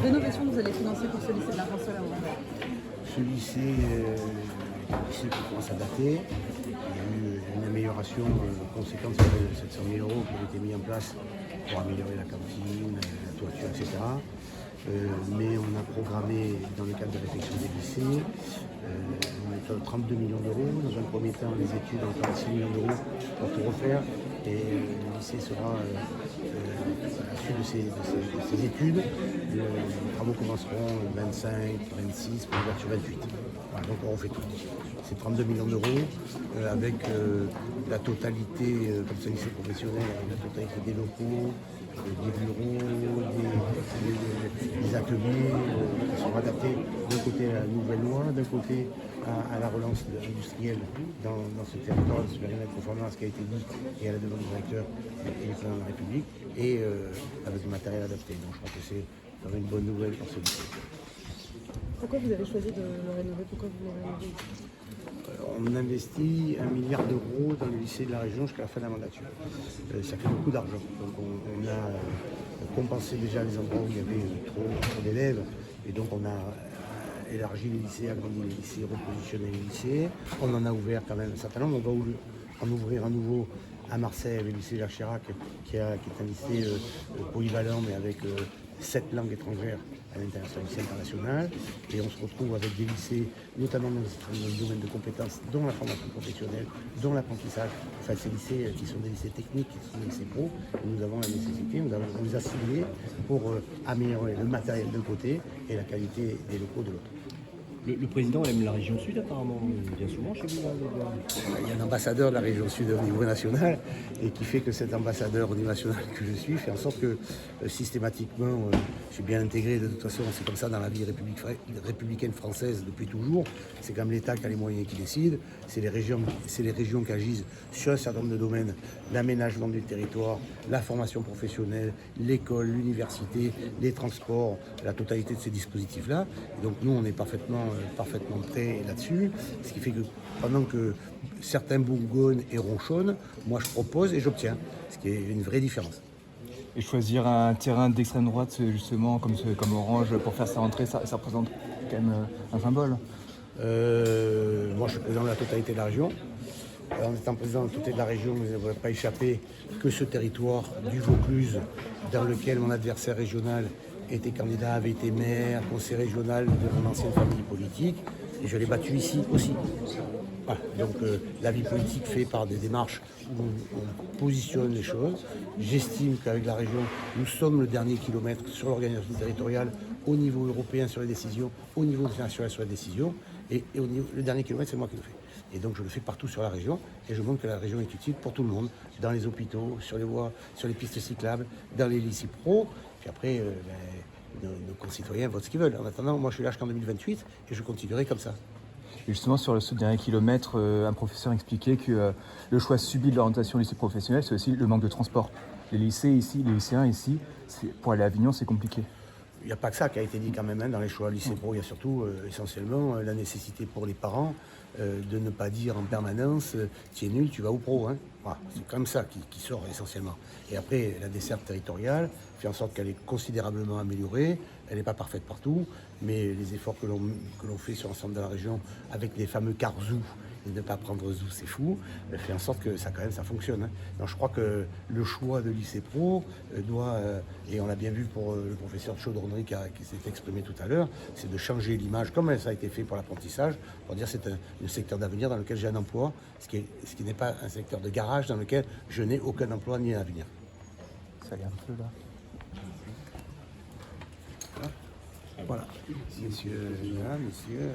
rénovation vous allez financer pour ce lycée de l'Argent-Solaire? Ce lycée est un lycée qui commence à dater. Il y a eu une amélioration conséquente sur les 700 000 € qui ont été mis en place pour améliorer la cantine, la toiture, etc. Mais on a programmé, dans le cadre de réflexion des lycées, on est à 32 millions d'euros. Dans un premier temps, les études ont 46 millions d'euros pour tout refaire. Et le lycée sera, à la suite de ces études, les travaux commenceront 25, 26, pour l'ouverture 28. Voilà, donc on fait tout. C'est 32 millions d'euros avec la totalité, comme c'est un lycée professionnel, avec la totalité des locaux, des bureaux, des ateliers qui seront adaptés d'un côté à la nouvelle loi, d'un côté à la relance industrielle dans ce territoire, sur la conformément à ce qui a été dit et à la demande du directeur et du président de la République, et avec du matériel adapté. Donc je crois que c'est vraiment une bonne nouvelle pour ce lycée. Pourquoi vous avez choisi de le rénover? Pourquoi vous le rénovez? On investit 1 milliard d'euros dans le lycée de la région jusqu'à la fin de la mandature. Ça fait beaucoup d'argent. Donc on a compensé déjà les endroits où il y avait trop d'élèves. Et donc on a élargi les lycées, agrandi les lycées, repositionné les lycées. On en a ouvert quand même un certain nombre. On va en ouvrir un nouveau à Marseille avec le lycée Jacques Chirac, qui est un lycée polyvalent mais avec 7 langues étrangères à l'international. Et on se retrouve avec des lycées, notamment dans le domaine de compétences, dont la formation professionnelle, dont l'apprentissage. Enfin, ces lycées qui sont des lycées techniques, qui sont des lycées pro. Et nous avons la nécessité, on les a ciblés pour améliorer le matériel d'un côté et la qualité des locaux de l'autre. Le président aime la région sud apparemment, il vient souvent chez vous. Il y a un ambassadeur de la région sud au niveau national et qui fait que cet ambassadeur au niveau national que je suis fait en sorte que systématiquement je suis bien intégré. De toute façon, c'est comme ça dans la vie républicaine française depuis toujours. C'est comme l'État qui a les moyens qui décide. C'est les régions qui agissent sur un certain nombre de domaines, l'aménagement du territoire, la formation professionnelle, l'école, l'université, les transports, la totalité de ces dispositifs-là. Et donc nous, on est parfaitement prêts là-dessus. Ce qui fait que pendant que certains bourgonnent et ronchonnent, moi je propose et j'obtiens. Ce qui est une vraie différence. Et choisir un terrain d'extrême droite, justement, comme Orange, pour faire sa rentrée, ça représente quand même un symbole. Moi, je suis président de la totalité de la région. En étant président de la totalité de la région, vous n'aurez pas échappé que ce territoire du Vaucluse, dans lequel mon adversaire régional était candidat, avait été maire, conseiller régional de mon ancienne famille politique, et je l'ai battu ici aussi. Voilà. Donc la vie politique fait par des démarches où on positionne les choses. J'estime qu'avec la région, nous sommes le dernier kilomètre sur l'organisation territoriale, au niveau européen sur les décisions, au niveau national sur les décisions, et le dernier kilomètre, c'est moi qui le fais. Et donc je le fais partout sur la région, et je montre que la région est utile pour tout le monde, dans les hôpitaux, sur les voies, sur les pistes cyclables, dans les lycées pro. Puis après, nos concitoyens votent ce qu'ils veulent. En attendant, moi je suis là jusqu'en 2028, et je continuerai comme ça. Et justement, sur ce dernier kilomètre, un professeur expliquait que le choix subi de l'orientation lycée professionnel, c'est aussi le manque de transport. Les lycéens ici, pour aller à Avignon, c'est compliqué. Il n'y a pas que ça qui a été dit quand même dans les choix lycée pro. Il y a surtout essentiellement la nécessité pour les parents de ne pas dire en permanence tu es nul, tu vas au pro. Hein. Voilà, c'est quand même ça qui sort essentiellement. Et après, la desserte territoriale fait en sorte qu'elle est considérablement améliorée. Elle n'est pas parfaite partout, mais les efforts que l'on fait sur l'ensemble de la région avec les fameux cars Zou, et de ne pas prendre Zou, c'est fou, fait en sorte que ça fonctionne. Hein. Donc je crois que le choix de lycée pro doit, et on l'a bien vu pour le professeur de chaudronnerie qui s'est exprimé tout à l'heure, c'est de changer l'image, comme ça a été fait pour l'apprentissage, pour dire c'est un secteur d'avenir dans lequel j'ai un emploi, ce qui n'est pas un secteur de garage dans lequel je n'ai aucun emploi ni avenir. Ça y est un peu là. Voilà. Messieurs, mesdames, messieurs.